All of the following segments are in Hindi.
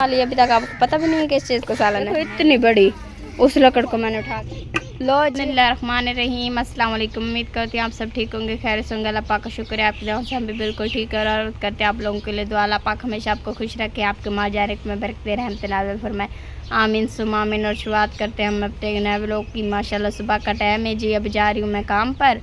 वाली अभी तक आपको पता भी नहीं है किस चीज़ को सालन है। इतनी बड़ी उस लकड़ को मैंने उठा लो। बिस्मिल्लाहिर्रहमानिर्रहीम, अस्सलाम वालेकुम। उम्मीद करती हूँ आप सब ठीक होंगे, खैर से होंगे। अल्लाह पाक का शुक्र है आपकी दुआओं से हम भी बिल्कुल ठीक है। और करते हैं आप लोगों के लिए दुआ, अल्लाह पाक हमेशा आपको खुश रखे, आपके माजारिक में बरकत रहमत नाज़िल फरमाए, आमीन सुम आमीन। और शुरुआत करते हैं हम अपने नए व्लॉग की। माशाल्लाह सुबह का टाइम है जी, अब जा रही हूँ मैं काम पर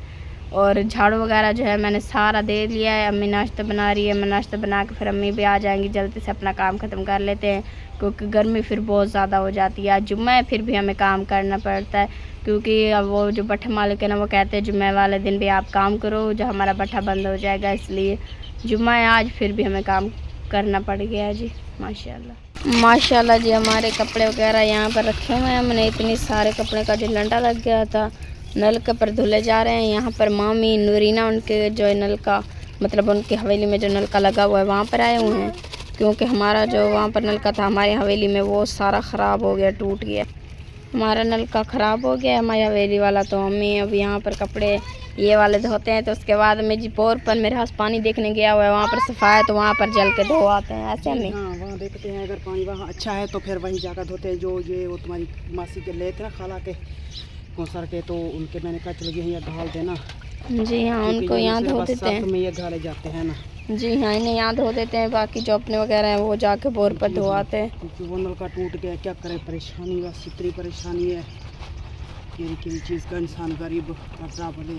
और झाड़ू वगैरह जो है मैंने सारा दे लिया है। अम्मी नाश्ता बना रही है, मैं नाश्ता बना के फिर अम्मी भी आ जाएंगी, जल्दी से अपना काम ख़त्म कर लेते हैं क्योंकि गर्मी फिर बहुत ज़्यादा हो जाती है। आज जुम्मा है फिर भी हमें काम करना पड़ता है क्योंकि अब वो जो भट्ठा मालिक है ना, वो कहते हैं जुम्मे वाले दिन भी आप काम करो, जो हमारा भट्ठा बंद हो जाएगा, इसलिए जुम्मा है आज, फिर भी हमें काम करना पड़ गया जी। माशाल्लाह माशाल्लाह जी। हमारे कपड़े वगैरह यहाँ पर रखे हुए हैं, हमने इतने सारे कपड़े का जो लंडा लग गया था नलके पर धुले जा रहे हैं। यहाँ पर मामी नूरीना उनके जो नलका मतलब उनकी हवेली में जो नलका लगा हुआ है वहाँ पर आए हुए हैं क्योंकि हमारा जो वहाँ पर नलका था हमारी हवेली में वो सारा ख़राब हो गया, टूट गया। हमारा नलका ख़राब हो गया हमारी हवेली वाला, तो मम्मी अब यहाँ पर कपड़े ये वाले धोते हैं। तो उसके बाद में जी पोर पर मेरे पास पानी देखने गया हुआ है, वहाँ पर सफाई तो वहाँ पर जल के धो आते हैं ऐसे में। हाँ वहाँ देखते हैं, अगर पानी वहाँ अच्छा है तो फिर वहीं जाकर धोते हैं। जो ये वो तुम्हारी मासी के ले थे ना खाला के कौसर के, तो उनके मैंने कहा चलो यहीं ढाल देना। जी हाँ, उनको यहाँ धो देते हैं में ये घाले जाते हैं ना। जी हाँ, इन्हें यहाँ धो देते हैं, बाकी जो अपने वगैरह हैं वो जाके बोर पर धो आते हैं क्योंकि वो नलका टूट गया, क्या करें, परेशानी बस इतनी परेशानी है। किसी चीज़ का इंसान गरीब कपड़ा बोले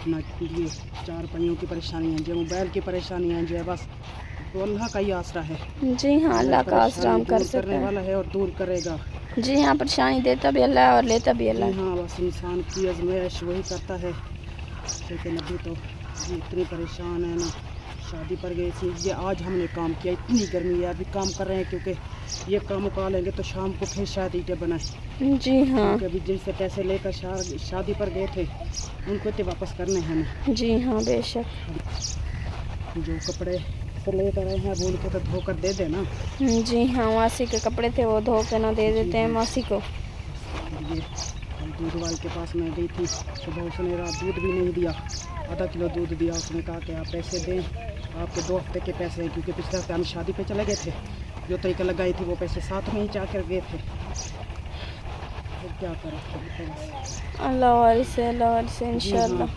ना, ये चार पहियों की परेशानी है, जो मोबाइल की परेशानी है, जो है बस तो अल्लाह का ही आसरा है। जी हाँ, अल्लाह का आसरा हम कर सकते हैं, वाला है और दूर करेगा। जी हाँ, परेशानी देता भी अल्लाह है और लेता भी अल्लाह। हाँ बस इंसान की आजमाइश वही करता है। लेकिन अभी तो इतनी परेशान है ना, शादी पर गए थे ये आज हमने काम किया, इतनी गर्मी है अभी काम कर रहे हैं क्योंकि ये काम उका लेंगे तो शाम को फिर शायद ईंटें बनाए। जी हाँ, अभी जिनसे पैसे लेकर शादी पर गए थे उनको तो वापस करने हैं ना। जी हाँ बेशक। जो कपड़े तो लेकर आए हैं वो उनको तो धोकर दे देना। जी हाँ, मासी के कपड़े थे वो धो के ना दे देते हैं मासी को। ये दूध वाले के पास मैं गई थी सुबह, उसने रात दूध भी नहीं दिया, आधा किलो दूध दिया। उसने कहा कि आप पैसे दें, आपके 2 हफ्ते के पैसे हैं क्योंकि पिछले हफ्ते हम शादी पे चले गए थे, जो तरीका लगाई थी वो पैसे साथ में ही चाह कर गए थे। तो क्या करें, अल्लाह से इंशाल्लाह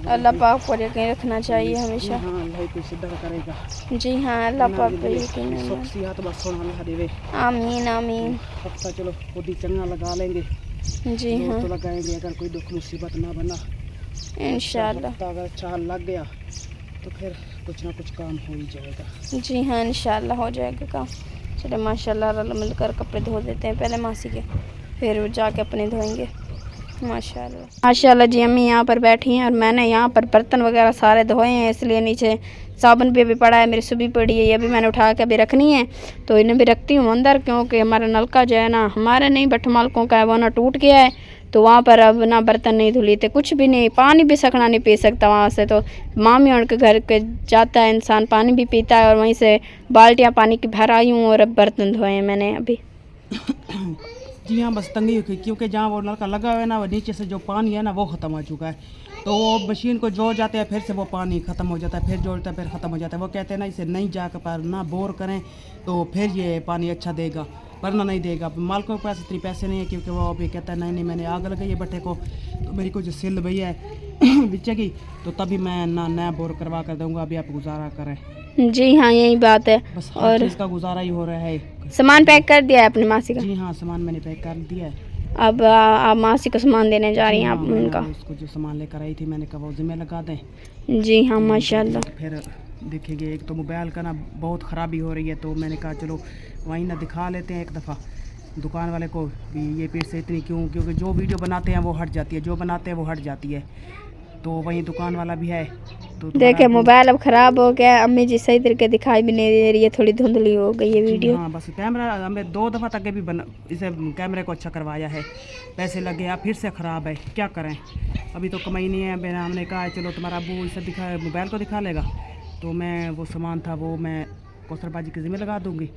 अल्लाह पाक पर यकीन रखना चाहिए हमेशा। हाँ अल्लाह कोई सीधा करेगा। जी हाँ, अल्लाह पाक पर यकीन है। तो बस सोना अल्लाह देवे, आमीन आमीन। हफ्ता चलो खुद ही चंगा लगा लेंगे। जी हाँ, तो लगाएंगे, अगर कोई दुख मुसीबत ना बना इंशाल्लाह। अगर चाह लग गया तो फिर कुछ ना कुछ काम हो ही जाएगा। जी हाँ, इंशाल्लाह हो जाएगा काम। चलो माशाल्लाह मिलकर कपड़े धो देते हैं पहले मासी के, फिर जाके अपने धोएंगे। माशाल्लाह जी, अम्मी यहाँ पर बैठी हैं और मैंने यहाँ पर बर्तन वगैरह सारे धोए हैं, इसलिए नीचे साबुन भी अभी पड़ा है, मेरी सुबह पड़ी है, ये भी मैंने उठा के अभी रखनी है। तो इन्हें भी रखती हूँ अंदर क्योंकि हमारा नलका जो है ना, हमारे नहीं भट्ठ मालकों का है, वो ना टूट गया है। तो वहाँ पर अब ना बर्तन नहीं धुली थे, कुछ भी नहीं, पानी भी सकना नहीं पी सकता वहाँ से। तो मामी उनके घर के जाता है इंसान, पानी भी पीता है और वहीं से बाल्टियाँ पानी की भर आई हूँ और अब बर्तन धोए हैं मैंने अभी। जी हाँ, बस तंगी हुई क्योंकि जहाँ वो नलका लगा हुआ है ना, वो नीचे से जो पानी है ना वो ख़त्म हो चुका है। तो वो मशीन को जोड़ जाते हैं, फिर से वो पानी ख़त्म हो जाता है, फिर जोड़ता है, फिर ख़त्म हो जाता है। वो कहते हैं ना इसे नहीं जाकर पर ना बोर करें तो फिर ये पानी अच्छा देगा, वरना नहीं देगा। मालकों के पास इतने पैसे नहीं है क्योंकि वो अभी कहता है नहीं मैंने आग लगाई है भट्टे को, तो मेरी को जो सिल भैया है बिचे की, तो तभी मैं ना नया बोर करवा कर दूँगा, अभी आप गुजारा करें। जी हाँ, यही बात है। बस हर चीज़ का गुजारा ही हो रहा है। सामान पैक कर दिया है अपनी मासी का? जी हाँ, सामान मैंने पैक कर दिया है। अब आप मासी को सामान देने जा रही हैं आप उनका? उसको जो सामान लेकर आई थी मैंने कहा वो जिम्मे लगा दें। जी हाँ माशाल्लाह। फिर देखेंगे, एक तो मोबाइल का ना बहुत ख़राबी हो रही है, तो मैंने कहा चलो वहीं ना दिखा लेते हैं एक दफ़ा दुकान वाले को भी, ये पीठ से इतनी क्यों, क्योंकि जो वीडियो बनाते हैं वो हट जाती है, जो बनाते हैं वो हट जाती है। तो वहीं दुकान वाला भी है। तो देखे मोबाइल अब ख़राब हो गया, अम्मी जी सही तरीके दिखाई भी नहीं दे रही है, थोड़ी धुंधली हो गई है वीडियो। हाँ बस कैमरा हमें 2 दफ़ा तक भी इसे कैमरे को अच्छा करवाया है, पैसे लगे, अब फिर से ख़राब है, क्या करें। अभी तो कमाई नहीं है, मैंने हमने कहा चलो तुम्हारा अबू इसे दिखा मोबाइल को दिखा लेगा, तो मैं वो सामान था वो मैं कौसर बाजी के ज़िम्मे लगा दूँगी।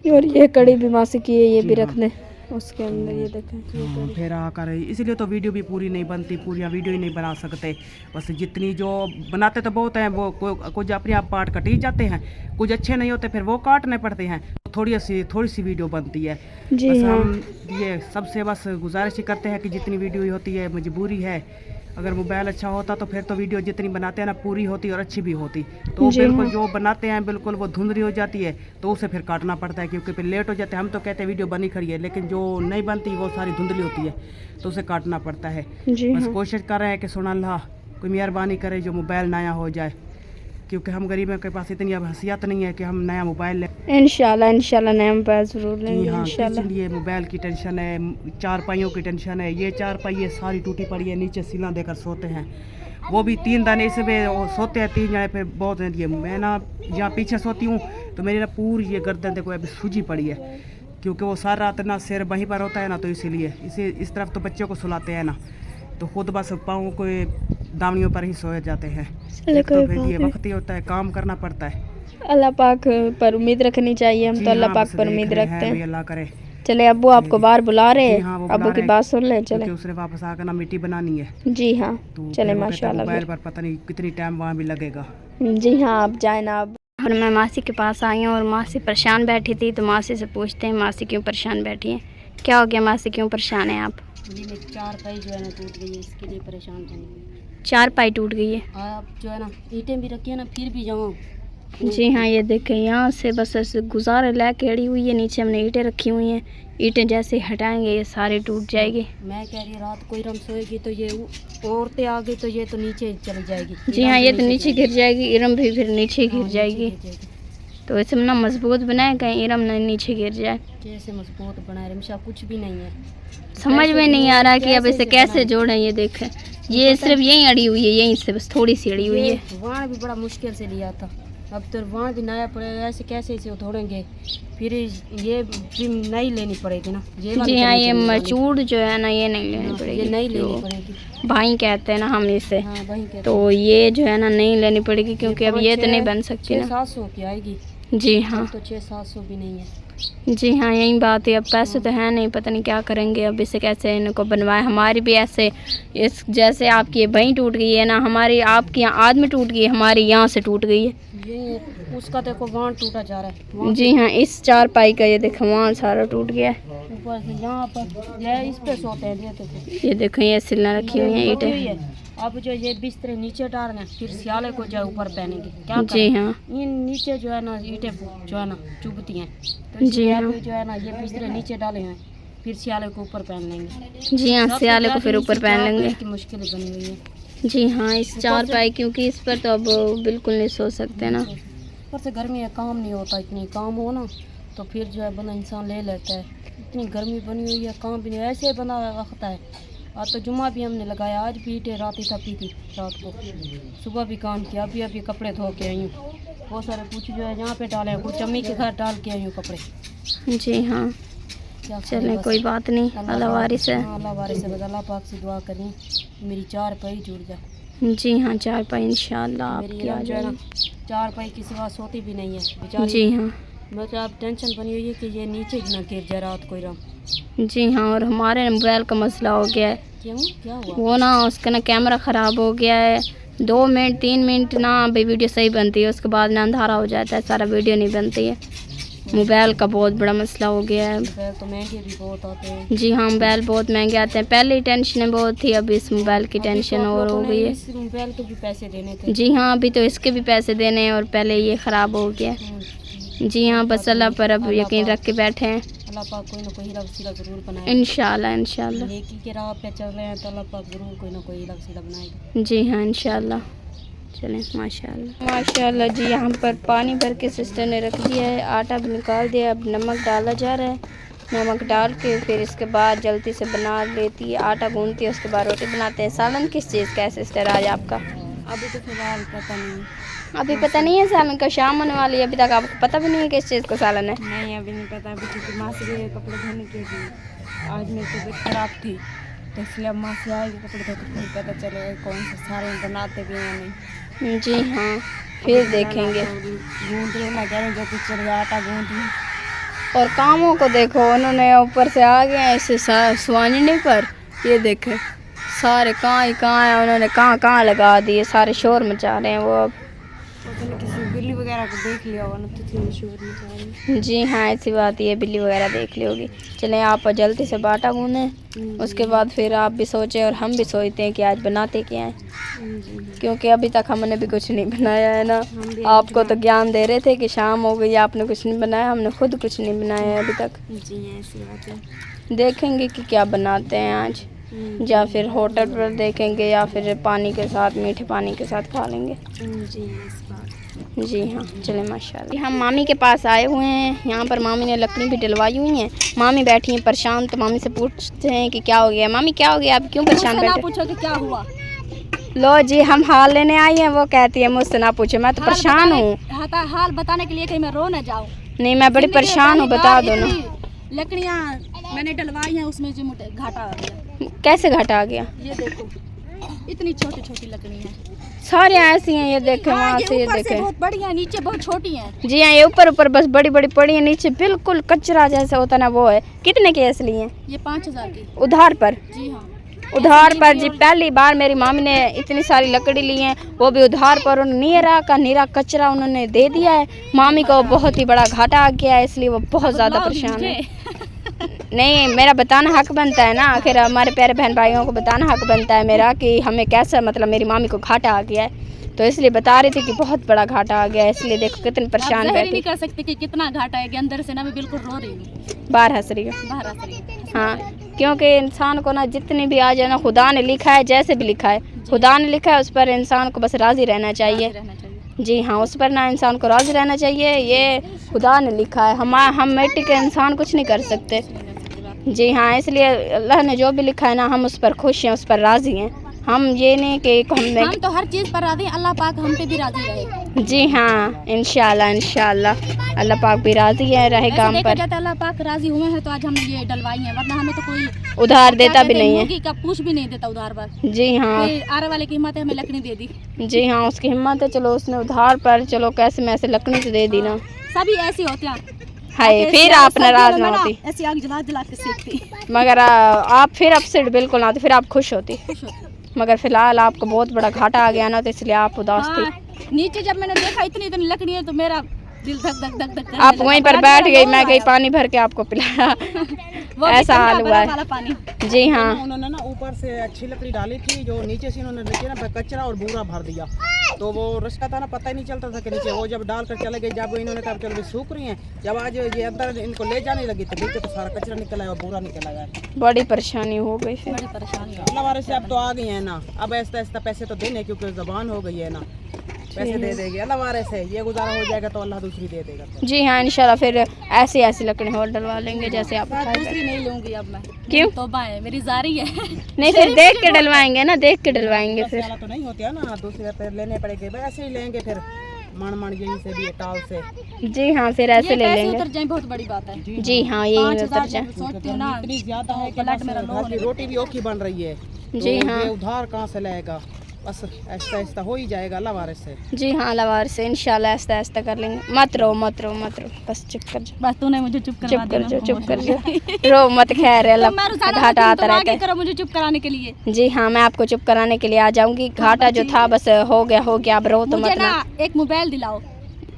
और ये कड़ी भी मासी की है, ये भी रख दें। उसके अंदर ये देखें। फिर आकर इसलिए तो वीडियो भी पूरी नहीं बनती, पूरी वीडियो ही नहीं बना सकते। बस जितनी जो बनाते तो बहुत हैं, वो कुछ अपने आप पार्ट कट ही जाते हैं, कुछ अच्छे नहीं होते फिर वो काटने पड़ते हैं, थोड़ी सी वीडियो बनती है। जी बस हाँ। हम ये सबसे बस गुजारिश ही करते हैं कि जितनी वीडियो होती है मजबूरी है, अगर मोबाइल अच्छा होता तो फिर तो वीडियो जितनी बनाते हैं ना पूरी होती और अच्छी भी होती। तो जी बिल्कुल हाँ। जो बनाते हैं बिल्कुल वो धुंधली हो जाती है तो उसे फिर काटना पड़ता है, क्योंकि फिर लेट हो जाते हैं। हम तो कहते हैं वीडियो बनी खड़ी है, लेकिन जो नहीं बनती वो सारी धुंधली होती है तो उसे काटना पड़ता है। जी बस हाँ। कोशिश कर रहे हैं कि सुना अल्लाह कोई मेहरबानी करे जो मोबाइल नया हो जाए, क्योंकि हम गरीबों के पास इतनी अब हैसियत नहीं है कि हम नया मोबाइल लें। इंशाल्लाह नया मोबाइल ज़रूर जी लेंगे हाँ, इंशाल्लाह। इसलिए मोबाइल की टेंशन है, चारपाइयों की टेंशन है। ये चारपाई सारी टूटी पड़ी है, नीचे सिला देकर सोते हैं, वो भी 3 दाने इसमें वो सोते हैं 3 जने पे बहुत है। ये मैं ना यहाँ पीछे सोती हूँ तो मेरी ना पूरी ये गर्दन देखो अभी सूजी पड़ी है, क्योंकि वो सारा रात ना सिर वहीं पर होता है ना, तो इसीलिए इसे इस तरफ तो बच्चों को सुलाते हैं ना, तो खुद बस पाँव को दावनियों पर ही सोए जाते हैं। चलो तो कोई फिर बात ये नहीं। वक्त ही होता है, काम करना पड़ता है। अल्लाह पाक पर उम्मीद रखनी चाहिए, हम जी तो अल्लाह हाँ, पाक बस पर देख उम्मीद रहे रखते हैं, हैं। भी अल्लाह करे। चले अब्बू आपको बाहर बुला रहे जी हैं, हाँ, वो बुला अब्बू की रहे बात सुन लें। चले क्योंकि उसने वापस आकर ना मिट्टी बनानी है। जी हाँ। तो चले फिर वो कहता है माशाल्लाह मोबाइल फिर। पर पता नहीं कितनी टाइम वहाँ भी लगेगा। जी हाँ, आप जाए ना। अब और मैं मासी के पास आई हूँ और मासी परेशान बैठी थी, तो मासी से पूछते हैं मासी क्यों परेशान बैठी हैं। क्या हो गया मासी, क्यों परेशान हैं आप? जी मेरी चारपाई जो है ना टूट गई है, इसके लिए परेशान बनी। चारपाई टूट गई है? आप जो है ना ईंटें भी रखी है ना, फिर भी जाऊँ। जी हाँ, ये देखें यहाँ से बस ऐसे गुजारे लायक एड़ी हुई है, नीचे हमने ईंटें रखी हुई हैं, ईंटें जैसे हटाएंगे ये सारे टूट जाएगी। मैं कह रही रात कोई रम सोएगी तो ये औरतें आ गई तो ये तो नीचे चली जाएगी। जी हाँ, ये तो नीचे गिर जाएगी, इरम भी फिर नीचे गिर जाएगी। तो इसे ना मजबूत बनाए, कहीं इरम ना नीचे गिर जाए। कैसे मजबूत बनाए रमशा, कुछ भी नहीं है, समझ में नहीं आ रहा कि अब इसे कैसे जोड़ें। ये देखें, ये सिर्फ यहीं अड़ी हुई है, यहीं से बस थोड़ी सी अड़ी हुई है। वहाँ भी बड़ा मुश्किल से लिया था, अब तो वहाँ भी नया पड़ेगा, ऐसे कैसे इसे तोड़ेंगे, फिर ये भी नई लेनी पड़ेगी ना। ये जी हाँ, ये मचूड़ जो है ना ये नहीं लेनी ये पड़ेगी, नई लेनी पड़ेगी। भाई कहते हैं ना हम इसे। हाँ वही कहते तो ये जो है ना नहीं लेनी पड़ेगी, क्योंकि अब ये तो नहीं बन सकती ना। 600-700 की आएगी। जी हाँ। तो 600-700 भी नहीं है। जी हाँ, यही बात है। अब पैसे तो हैं नहीं, पता नहीं क्या करेंगे अब इसे, कैसे इनको बनवाए। हमारी भी ऐसे इस जैसे आपकी वहीं टूट गई है ना, हमारी आपकी यहाँ आदमी टूट गई है, हमारी यहाँ से टूट गई है। ये उसका देखो वहाँ टूटा जा रहा है। जी हाँ, इस चारपाई का ये देखो वहाँ सारा टूट गया है। ऊपर से यहाँ पर ये इस पे सोते हैं, ये देखो ये देखो ये सिलना रखी हुई है ईंटें। अब जो ये बिस्तर नीचे डाल रहे हैं, फिर सियाले को जो ऊपर पहनेंगे, क्या जी हाँ। इन नीचे जो है ना ईंटें जो है ना चुभती हैं, तो जी हाँ। जो है ना ये बिस्तर नीचे डाले हैं, फिर सियाले को ऊपर पहन लेंगे। जी हाँ, सियाले को फिर ऊपर पहन लेंगे। की मुश्किल बनी हुई है। जी हाँ, इस चारपाई, क्योंकि इस पर तो अब बिल्कुल नहीं सो सकते ना। ऊपर से गर्मी है, काम नहीं होता, इतनी काम हो ना तो फिर जो है बंदा इंसान ले लेता है। इतनी गर्मी बनी हुई है, काम भी नहीं ऐसे बना रखता है। आज तो जुम्मा भी हमने लगाया, आज भी ईंटें रात ही थपी थी, रात को सुबह भी काम किया, अभी कपड़े धो के आई हूँ। बहुत सारे कुछ जो है यहाँ पे डाले हैं, कुछ अम्मी के घर डाल के आई हूँ कपड़े। जी हाँ, क्या चलें कोई बात नहीं, अल्लाह वारिस है। अल्लाह वारिस है, बस अल्लाह पाक से दुआ करें मेरी चारपाई जुड़ जाए। जी हाँ, चारपाई इंशाल्लाह मेरी आपकी आ जो है ना जाएगी। चारपाई की सिवा सोती भी नहीं है बेचारी। जी हाँ। मतलब अब टेंशन बनी हुई है कि ये नीचे ना गिर जाए रात को रम। जी हाँ, और हमारे मोबाइल का मसला हो गया है। क्यों, क्या हुआ? वो ना उसका ना कैमरा ख़राब हो गया है, 2 मिनट 3 मिनट ना भाई वीडियो सही बनती है, उसके बाद ना अंधारा हो जाता है, सारा वीडियो नहीं बनती है। मोबाइल का बहुत बड़ा मसला हो गया है। मोबाइल तो महंगे भी बहुत आते हैं। जी हाँ, मोबाइल बहुत महंगे आते हैं। पहले ही टेंशन बहुत थी, अब इस मोबाइल की टेंशन और हो गई है। इस मोबाइल के भी पैसे देने थे। जी हाँ, अभी तो इसके भी पैसे देने हैं और पहले ये ख़राब हो गया। जी हाँ, बस अल्लाह पर अब यकीन रख के बैठे हैं। अल्लाह पाक कोई ना कोई हीला वसीला ज़रूर बनाएगा। इंशाल्लाह इंशाल्लाह। नेकी के राह पे चल रहे हैं तो अल्लाह पाक ज़रूर कोई ना कोई हीला वसीला बनाएगा। जी हाँ, इंशाल्लाह। चलें, माशाल्लाह माशाल्लाह। जी यहाँ पर पानी भर के सिस्टर ने रख दिया है, आटा भी निकाल दिया, अब नमक डाला जा रहा है। नमक डाल के फिर इसके बाद जल्दी से बना लेती है, आटा गूंथती है, उसके बाद रोटी बनाते हैं। सालन किस चीज़ का है सिस्टर आज आपका? अभी तो फिलहाल पता नहीं। अभी पता नहीं है सालन का, शाम होने वाली है, अभी तक आपको पता भी नहीं है किस चीज़ का सालन है? नहीं, अभी नहीं पता, अभी क्योंकि माँ से गए कपड़े धोने के लिए। आज मेरी तबीयत खराब थी तो इसलिए अब माँ से आएगी कपड़े धो के, फिर पता चलेगा कौन से सालन बनाते भी हैं नहीं। जी हाँ, फिर देखेंगे। गूंद रहे ना, कह रहे जो कुछ चल गया आटा गूंद और कामों को देखो, उन्होंने ऊपर से आ गए हैं इसे सुहानी पर। ये देखे सारे कहाँ ही कहाँ है, उन्होंने कहाँ कहाँ लगा दिए, सारे शोर मचा रहे हैं वो। अब किसी बिल्ली वगैरह को देख लिया होगा ना, तो इतनी शोर मचा रही है। जी हाँ, ऐसी बात है, बिल्ली वगैरह देख ली होगी। चलें आप जल्दी से बाटा गूंदें, उसके बाद फिर आप भी सोचें और हम भी सोचते हैं कि आज बनाते क्या हैं, क्योंकि अभी तक हमने भी कुछ नहीं बनाया है ना। आपको तो ज्ञान दे रहे थे कि शाम हो गई आपने कुछ नहीं बनाया, हमने खुद कुछ नहीं बनाया है अभी तक। जी ऐसी बात है। देखेंगे कि क्या बनाते हैं आज, या फिर होटल पर देखेंगे, या फिर पानी के साथ, मीठे पानी के साथ खा लेंगे। जी ऐसी बात। जी हाँ, चले माशाल्लाह। हम मामी के पास आए हुए हैं, यहाँ पर मामी ने लकड़ी भी डलवाई हुई है। मामी बैठी हैं परेशान, तो मामी से पूछते हैं कि क्या हो गया। मामी क्या हो गया, आप क्यों परेशान बैठे? पूछो कि क्या हुआ। लो जी, हम हाल लेने आई हैं, वो कहती है मुझसे ना पूछो, मैं तो परेशान हूँ। हाल बताने के लिए कहीं मैं रो न जाऊँ। नहीं, मैं बड़ी परेशान हूँ, बता दो ना। लकड़ियाँ मैंने डलवाई हैं, उसमें जो मुझे घाटा आ गया। कैसे घाटा आ गया? ये देखो इतनी छोटी छोटी लकड़ी हैं, सारी ऐसी हैं। ये देखे वहाँ से, ये देखे बहुत बड़ी हैं, नीचे बहुत छोटी हैं। जी हाँ, ये ऊपर ऊपर बस बड़ी बड़ी पड़ी है, नीचे बिल्कुल कचरा जैसा होता ना वो है। कितने की असली हैं? ये 5000 की उधार पर। जी हाँ, उधार पर जी। पहली बार मेरी मामी ने इतनी सारी लकड़ी ली है, वो भी उधार पर। नीरा का नीरा कचरा उन्होंने दे दिया है। मामी को बहुत ही बड़ा घाटा आ गया है, इसलिए वो बहुत ज़्यादा परेशान है। नहीं, मेरा बताना हक बनता है ना, आखिर हमारे प्यारे बहन भाइयों को बताना हक बनता है मेरा कि हमें कैसा, मतलब मेरी मामी को घाटा आ गया है, तो इसलिए बता रही थी कि बहुत बड़ा घाटा आ गया है। इसलिए देखो कितनी परेशान है। बैठी। नहीं कर सकते कि कितना घाटा है, कि अंदर से ना मैं बिल्कुल रो रही हूँ, बाहर हंस रही हूँ। बाहर आ रही हूँ। हाँ, क्योंकि इंसान को ना जितनी भी आ जाए ना, खुदा ने लिखा है, जैसे भी लिखा है खुदा ने लिखा है, उस पर इंसान को बस राज़ी रहना चाहिए। जी हाँ, उस पर ना इंसान को राज़ी रहना चाहिए, ये खुदा ने लिखा है। हम मिट्टी के इंसान कुछ नहीं कर सकते। जी हाँ, इसलिए अल्लाह ने जो भी लिखा है ना, हम उस पर खुश हैं, उस पर राज़ी हैं। हम ये नहीं कि हम तो हर चीज़ पर राज़ी हैं, अल्लाह पाक हम पे भी राज़ी रहे। जी हाँ, इंशाल्लाह इंशाल्लाह अल्लाह पाक भी राज़ी है, रहेगा हम पर। अल्लाह पाक राज़ी हुए हैं तो आज हमने ये डलवाई है, वरना हमें तो कोई उधार देता भी नहीं है। का पूछ भी नहीं देता उधार पर। जी हाँ, आरे वाले की हिम्मत है, हमें लकड़ी दे दी। जी हाँ, उसकी हिम्मत है। चलो उसने उधार पर, चलो कैसे में ऐसे लकड़ी से दे दी ना। सभी ऐसी होती हैं। हाय, फिर आप नाराज ना होती, ऐसी आग जला जला के सेकती। मगर आप फिर अपसेट बिल्कुल ना होती, फिर आप खुश होती। मगर फिलहाल आपको बहुत बड़ा घाटा आ गया ना, तो इसलिए आप उदास थी। नीचे जब मैंने देखा इतनी इतनी लकड़ी है, तो मेरा दिल धक धक धक धक। आप वहीं पर बैठ गई, मैं गई पानी भर के आपको पिलाया। ऐसा हाल हुआ है। पानी। जी हाँ, उन्होंने ना ऊपर से अच्छी लकड़ी डाली थी, जो नीचे से उन्होंने नीचे ना कचरा और बूरा भर दिया, तो वो रास्ता था ना, पता ही नहीं चलता था कि नीचे। वो जब डाल कर चले गए, जब इन्होंने कहा चलो सूख रही हैं, जब आज ये अंदर इनको ले जाने लगी तो नीचे तो सारा कचरा निकल आया और बूरा निकल आया। बड़ी परेशानी हो गई फिर। बड़ी परेशानी है। अल्लाह वाले से अब तो आ गई है ना, अब ऐसा ऐसा पैसे तो देने, क्योंकि ज़बान हो गई है ना, पैसे दे देंगे अल्लाह वाले से। ये गुजारा हो जाएगा तो अल्लाह दूसरी दे देगा। जी हाँ, इंशाल्लाह फिर ऐसी ऐसी लकड़ी और डलवा लेंगे जैसे आप बताए। दूसरी नहीं लूंगी अब मैं। क्यों? तौबा है, मेरी जारी है। नहीं, फिर देख के डलवाएंगे ना, देख के डलवाएंगे फिर। तो नहीं होती है ना, दूसरे पे लेने पड़ेंगे, ऐसे ही लेंगे फिर मन यहीं से भी टाल से। जी हाँ, फिर ऐसे ले लेंगे। उतर जाए बहुत बड़ी बात है। जी हाँ, यही उतर जाए। सोचती हूँ ना, इतनी ज्यादा है कि बस घर की रोटी भी औखी बन रही है। जी तो हाँ, ये उधार कहाँ से लाएगा, बस ऐसा ऐसा हो ही जाएगा अल्लाह वाले से। जी हाँ, लवार से इंशाल्लाह ऐसा ऐसा कर लेंगे। मत रो मत रो मत रो, बस चुप कर जाओ। बस तूने मुझे चुप चुप कर जाओ, चुप कर जाओ, रो मत। खैर अल्लाह, घाटा आता रहता है। करो मुझे चुप कराने के लिए। जी हाँ, मैं आपको चुप कराने के लिए आ जाऊंगी। घाटा जो था बस हो गया, अब रो तो मत ना। एक मोबाइल दिलाओ,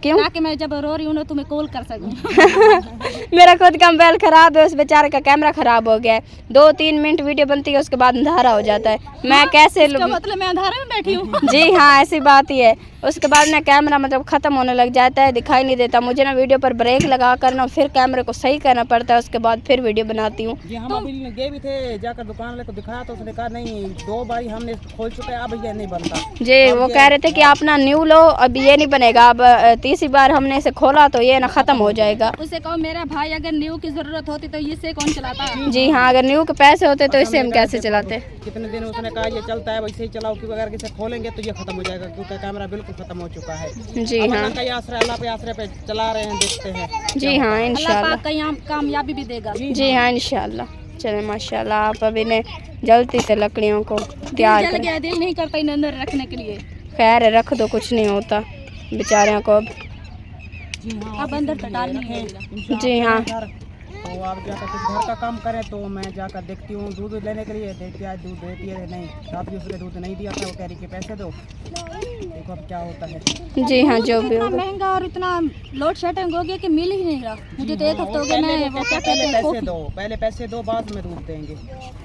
क्यों? ताकि मैं जब रो रही हूँ ना तुम्हें कॉल कर सकूं। मेरा खुद का मोबाइल ख़राब है, उस बेचारे का कैमरा ख़राब हो गया है। 2-3 मिनट वीडियो बनती है, उसके बाद अंधारा हो जाता है। मैं कैसे मतलब मैं अंधारे में बैठी हूँ। जी हाँ, ऐसी बात ही है। उसके बाद ना कैमरा मतलब ख़त्म होने लग जाता है, दिखाई नहीं देता मुझे ना। वीडियो पर ब्रेक लगा कर ना फिर कैमरे को सही करना पड़ता है, उसके बाद फिर वीडियो बनाती हूँ। जी हम अभी गए भी थे, जाकर दुकान वाले को दिखाया तो उसने कहा नहीं, 2 बार हमने खोल चुके हैं, अब ये नहीं बनता। जी, वो कह रहे थे कि आप ना न्यू लो, अब ये नहीं बनेगा। अब तीसरी बार हमने इसे खोला तो ये ना ख़त्म हो जाएगा। उसे कहो मेरा भाई, अगर न्यू की ज़रूरत होती तो इससे कौन चलाता? जी हाँ, अगर न्यू के पैसे होते तो इससे हम कैसे चलाते। कितने दिन उसने कहा ये चलता है, वैसे ही चलाओ, क्योंकि अगर इसे खोलेंगे तो ये खत्म हो जाएगा, क्योंकि कैमरा बिल्कुल खत्म हो चुका है। जी हाँ, अल्लाह पे आसरे पे चला रहे हैं, देखते हैं। जी हाँ, इंशाल्लाह कामयाबी भी देगा। जी हाँ, इंशाल्लाह। चले माशाल्लाह, आप अभी ने जल्दी से लकड़ियों को तैयार जल गया, दिल नहीं करता इन्हें अंदर रखने के लिए। खैर रख दो, कुछ नहीं होता बेचारों को। अब जी हाँ, अब अंदर तो डालनी है। जी हाँ। तो आप जाकर कुछ घर का काम करें तो मैं जाकर देखती हूँ दूध लेने के लिए, देखती आज दूध देती है नहीं, रात भी उसने दूध नहीं दिया था, वो कह रही कि पैसे दो, देखो अब क्या होता है। जी हाँ, जो भी इतना होगा। महंगा और इतना लोड शेडिंग हो गया कि मिल ही नहीं रहा मुझे। तो एक हफ्ता हो गया मैं वो क्या कहते हैं पैसे दो, पहले पैसे दो, बाद में दूध देंगे।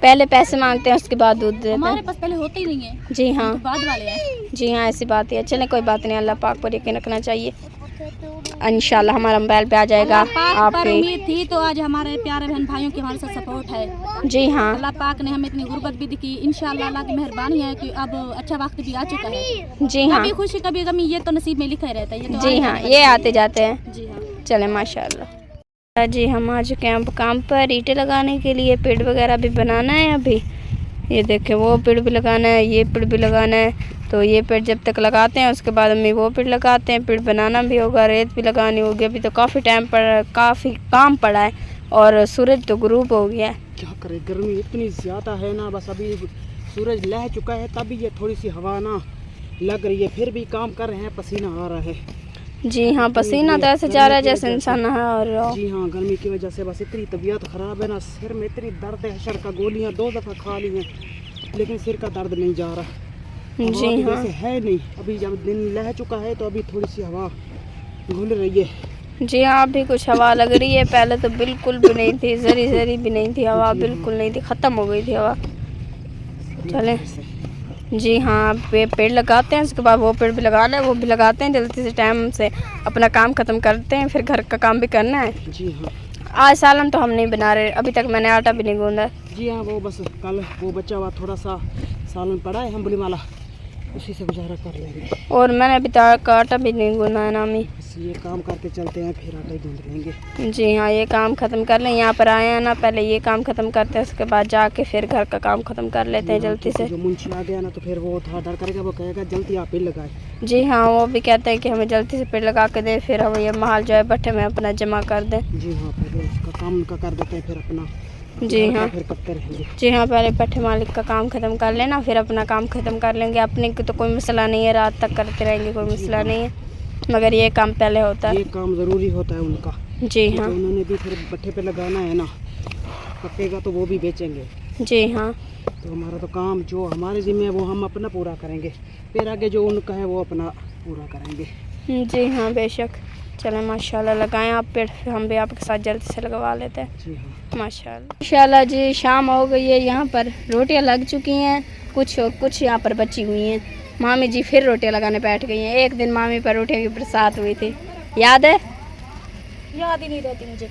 पहले पैसे मांगते हैं, उसके बाद दूध देते हमारे हैं। पास पहले होते ही नहीं है, जी हाँ, तो बाद वाले हैं। जी हाँ, ऐसी बात है। चलें, कोई बात नहीं, अल्लाह पाक पर यकीन रखना चाहिए। इंशाल्लाह हमारा मोबाइल पे आ जाएगा पाक पर आपके। उम्मीद थी तो आज हमारे प्यारे बहन भाइयों की हमारे साथ सपोर्ट है। जी हाँ, अल्लाह पाक ने हमें इतनी गुर्बत भी दिखी, इंशाल्लाह अल्लाह की मेहरबानी है कि अब अच्छा वक्त भी आ चुका है। जी हाँ, कभी खुशी कभी गमी, ये तो नसीब में लिखा ही रहता है। ये तो जी हाँ, ये आते जाते हैं। जी हाँ। चले माशाल्लाह। जी हम आ चुके हैं काम पर ईंटें लगाने के लिए। पेड़ वगैरह भी बनाना है अभी। ये देखे, वो पेड़ भी लगाना है, ये पेड़ भी लगाना है। तो ये पेड़ जब तक लगाते हैं उसके बाद हमें वो पेड़ लगाते हैं। पेड़ बनाना भी होगा, रेत भी लगानी होगी। अभी तो काफ़ी टाइम पर काफ़ी काम पड़ा है और सूरज तो गुरूब हो गया है। क्या करें, गर्मी इतनी ज़्यादा है ना, बस अभी सूरज लह चुका है तभी ये थोड़ी सी हवा ना लग रही है, फिर भी काम कर रहे हैं, पसीना आ रहा है। जी हाँ, पसीना तो ऐसे जा रहा है जैसे इंसान नहा और जी हाँ, गर्मी की वजह से बस इतनी तबीयत ख़राब है ना, सिर में इतनी दर्द है, सर का गोलियाँ 2 दफ़ा खा ली हैं लेकिन सिर का दर्द नहीं जा रहा। जी हवा भी हाँ, वैसे है नहीं, अभी जब दिन लह चुका है तो अभी थोड़ी सी हवा घुल रही है। जी हाँ, अभी कुछ हवा लग रही है। पहले तो बिल्कुल भी नहीं थी, जरी भी नहीं थी हवा, बिल्कुल नहीं थी, ख़त्म हो गई थी हवा। चलें, जी हाँ, पेड़ लगाते हैं, उसके बाद वो पेड़ भी लगाना है, वो भी लगाते हैं, जल्दी से टाइम से अपना काम ख़त्म करते हैं, फिर घर का काम भी करना है। जी हाँ, आज सालन तो हम नहीं बना रहे, अभी तक मैंने आटा भी नहीं गूंदा। जी हाँ, वो बस कल वो बचा हुआ थोड़ा सा सालन पड़ा है हम्बली वाला, उसी से गुजारा कर लेंगे। और मैंने अभी तक आटा भी नहीं गूंदा है नामी। बस ये काम करके चलते हैं, फिर आटा ही गूंद लेंगे। जी हाँ, ये काम ख़त्म कर लें। यहाँ पर आए हैं ना, पहले ये काम ख़त्म करते हैं, उसके बाद जाके फिर घर का काम ख़त्म कर लेते हैं जल्दी से। जो मुंशी आ गया ना तो फिर वो थोड़ा डर करेगा, वो कहेगा जल्दी आप पेड़ लगाए। जी हाँ, वो भी कहते हैं कि हमें जल्दी से पेड़ लगा के दे, फिर हम ये माल जो है भट्टे में अपना जमा कर दें। जी हाँ, पहले उसका काम उनका कर देते हैं, फिर अपना जी हाँ, फिर करते रहेंगे। जी हाँ, पहले भट्टे मालिक का काम ख़त्म कर लेना, फिर अपना काम ख़त्म कर लेंगे। अपने को तो कोई मसला नहीं है, रात तक करते रहेंगे, कोई मसला नहीं है, मगर ये काम पहले होता है। ये काम ज़रूरी होता है उनका। जी हाँ, तो उन्होंने भी फिर भट्टे पे लगाना है ना, पकेगा तो वो भी बेचेंगे। जी हाँ, तो हमारा तो काम जो हमारे ज़िम्मे है वो हम अपना पूरा करेंगे, फिर आगे जो उनका है वो अपना पूरा करेंगे। जी हाँ, बेशक। चलें, माशाल्लाह लगाएं आप पेड़, फिर हम भी आपके साथ जल्दी से लगवा लेते हैं। जी हाँ, माशाल्लाह जी, शाम हो गई है, यहाँ पर रोटियाँ लग चुकी हैं कुछ, और कुछ यहाँ पर बची हुई हैं। मामी जी फिर रोटियाँ लगाने बैठ गई हैं। एक दिन मामी पर रोटियों की बरसात हुई थी, याद है? याद ही नहीं रहती मुझे,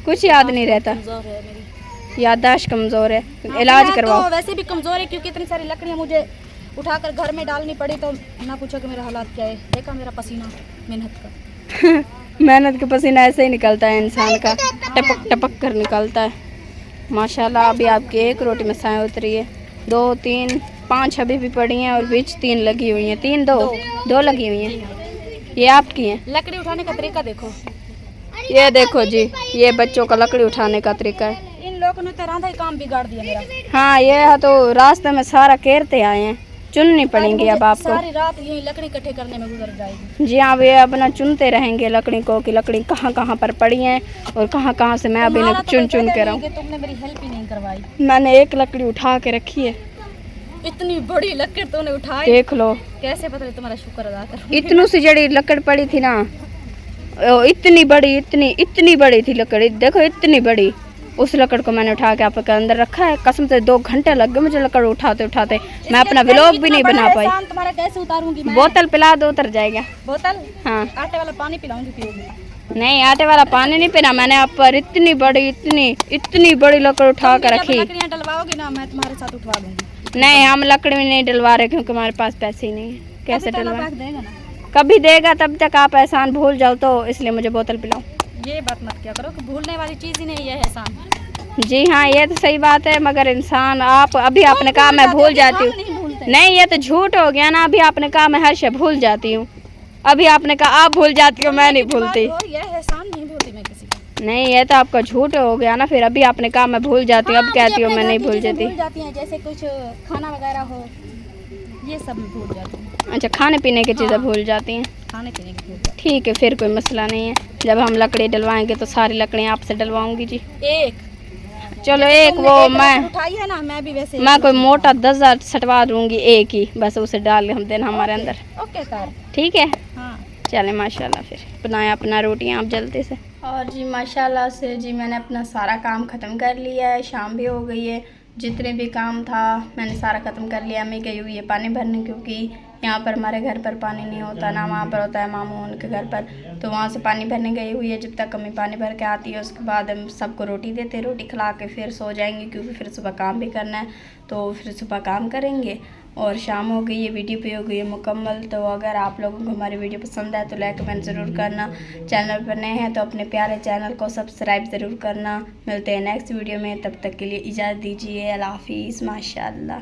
कुछ याद नहीं रहता, कमजोर है मेरी याददाश्त कमज़ोर है, इलाज करवाओ। तो वैसे भी कमजोर है क्योंकि इतनी सारी लकड़ियाँ मुझे उठाकर घर में डालनी पड़ी, तो ना पूछो कि मेरा हालात क्या है। देखा मेरा पसीना मेहनत का। मेहनत का पसीना ऐसे ही निकलता है इंसान का, टपक टपक कर निकलता है। माशाल्लाह, अभी आपकी एक रोटी में साएँ उतरी है, 2 3 5 अभी भी पड़ी हैं और बीच 3 लगी हुई हैं। 3 2 लगी हुई हैं, ये आपकी हैं। लकड़ी उठाने का तरीका देखो, ये देखो जी, ये बच्चों का लकड़ी उठाने का तरीका है। इन लोगों ने तो रांधा ही काम बिगाड़ दिया मेरा। हाँ, ये तो रास्ते में सारा घेरते आए हैं, चुननी पड़ेंगी अब आपको। सारी रात यही लकड़ी इकट्ठे करने में गुजर जाएगी। जी हाँ, वे अपना चुनते रहेंगे लकड़ी को कि लकड़ी कहाँ कहाँ पर पड़ी हैं और कहाँ कहाँ से मैं अभी तुम्हारा तो चुन कोई के कदर रहूँ। नहीं कि तुमने मेरी हेल्प ही नहीं करवाई। मैंने एक लकड़ी उठा के रखी है, इतनी बड़ी लकड़ी तूने उठाई, देख लो। कैसे पता नहीं तुम्हारा शुक्र अदा करूं। इतनी सी जड़ी लकड़ पड़ी थी ना, इतनी बड़ी, इतनी बड़ी थी लकड़ी, देखो इतनी बड़ी। उस लकड़ को मैंने उठा के आपके अंदर रखा है। कसम से 2 घंटे लग गए मुझे लकड़ उठाते उठाते, मैं अपना व्लॉग भी नहीं बना पाई। तुम्हारा कैसे उतारूंगी मैं? बोतल पिला दो, उतर जाएगा। बोतल? हाँ, आटे वाला पानी पिलाऊंगी, पियोगी? नहीं, आटे वाला पानी नहीं पीना मैंने आप पर। इतनी बड़ी लकड़ उठा के रखी। लकड़ियाँ डलवाओगी ना, मैं तुम्हारे साथ उठवा दूंगी। नहीं, हम लकड़ी में नहीं डलवा रहे क्योंकि हमारे पास पैसे ही नहीं है। कैसे डलवा? देगा ना, कभी देगा, तब तक आप एहसान भूल जाओ, तो इसलिए मुझे बोतल पिलाओ। ये बात मत क्या करो कि भूलने वाली चीज़ ही नहीं है एहसान। जी हाँ, ये तो सही बात है, मगर इंसान आप अभी आपने कहा मैं भूल जाती हूँ। नहीं, ये तो झूठ हो गया ना। अभी आपने कहा मैं हर शय भूल जाती हूँ, अभी आपने कहा आप भूल जाती हो, मैं नहीं भूलती। ये एहसान नहीं भूलती मैं किसी का। नहीं, ये तो आपका झूठ हो गया ना। फिर अभी आपने कहा मैं भूल जाती हूँ, अब कहती हूँ मैं नहीं भूल जाती। भूल जाती हैं, जैसे कुछ खाना वगैरह हो, ये सब मैं भूल जाती हूँ। अच्छा, खाने पीने की चीज़ें हाँ। भूल जाती हैं। खाने पीने की भूल जाती ठीक है, फिर कोई मसला नहीं है। जब हम लकड़ी डलवाएंगे तो सारी लकड़ियाँ आपसे डलवाऊंगी जी। हूँ। एक चलो जैसे एक तुमने वो एक मैं लकड़ उठाई है ना, मैं भी वैसे मैं एक कोई लकड़ मोटा उठाऊँ। 10,000 सटवा दूंगी एक ही, बस उसे डाल के हम देना हमारे अंदर। ओके तार। ठीक है, हाँ चले माशाल्लाह। फिर बनाया अपना रोटियाँ आप जल्दी से। और जी माशाल्लाह से जी मैंने अपना सारा काम ख़त्म कर लिया है। शाम भी हो गई है। जितने भी काम था मैंने सारा ख़त्म कर लिया। मैं गई हुई है पानी भरने, क्योंकि यहाँ पर हमारे घर पर पानी नहीं होता ना, वहाँ पर होता है मामू उनके घर पर, तो वहाँ से पानी भरने गई हुई है। जब तक अम्मी पानी भर के आती है उसके बाद हम सबको रोटी देते, रोटी खिला के फिर सो जाएंगे, क्योंकि फिर सुबह काम भी करना है, तो फिर सुबह काम करेंगे। और शाम हो गई है, वीडियो पे हो गई है मुकम्मल। तो अगर आप लोगों को हमारी वीडियो पसंद है तो लाइक कमेंट ज़रूर करना। चैनल पर नए हैं तो अपने प्यारे चैनल को सब्सक्राइब ज़रूर करना। मिलते हैं नेक्स्ट वीडियो में, तब तक के लिए इजाज़त दीजिए। अल्लाह हाफिज़, माशाअल्लाह।